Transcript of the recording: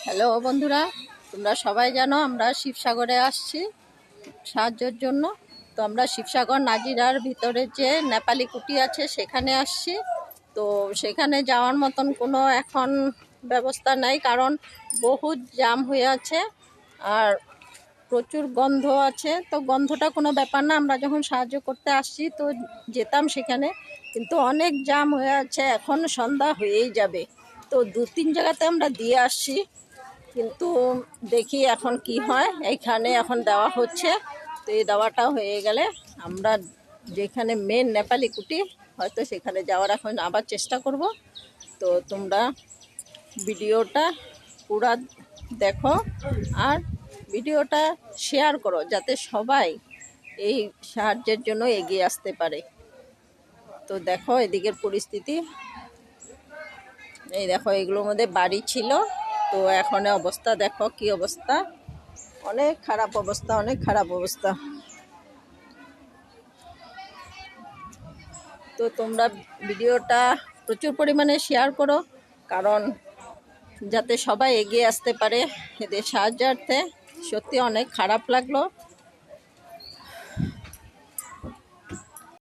Hello বন্ধুরা, তোমরা সবাই জানো আমরা শিবসাগরে আসছি সাহায্যের জন্য। তো আমরা শিবসাগর নাজিরার ভিতরে যে নেপালি কুটি আছে সেখানে আসছি। তো সেখানে যাওয়ার মতন কোনো এখন ব্যবস্থা নাই, কারণ বহুত জাম হয়ে আছে আর প্রচুর গন্ধ আছে। তো গন্ধটা কোনো ব্যাপার না, আমরা যখন সাহায্য করতে আসছি তো যেতাম সেখানে, কিন্তু অনেক জাম হয়ে আছে, এখন সন্ধ্যা হয়েই যাবে। তো 2-3 জায়গাতে আমরা দিয়ে আসছি, কিন্তু দেখি এখন কি হয়। এইখানে এখন দেওয়া হচ্ছে, তো এই দেওয়াটা হয়ে গেলে আমরা যেখানে মেন নেপালি কুটি হয়তো সেখানে যাওয়ার এখন আবার চেষ্টা করব। তো তোমরা ভিডিওটা পুরা দেখো আর ভিডিওটা শেয়ার করো, যাতে সবাই এই সাহায্যের জন্য এগিয়ে আসতে পারে। তো দেখো এদিকের পরিস্থিতি, এই দেখো এগুলোর মধ্যে বাড়ি ছিল, তো এখন অবস্থা দেখো কি অবস্থা, অনেক খারাপ অবস্থা, অনেক খারাপ অবস্থা। তো তোমরা ভিডিওটা প্রচুর পরিমাণে শেয়ার করো, কারণ যাতে সবাই এগিয়ে আসতে পারে এদের সাহায্যার্থে। সত্যি অনেক খারাপ লাগলো।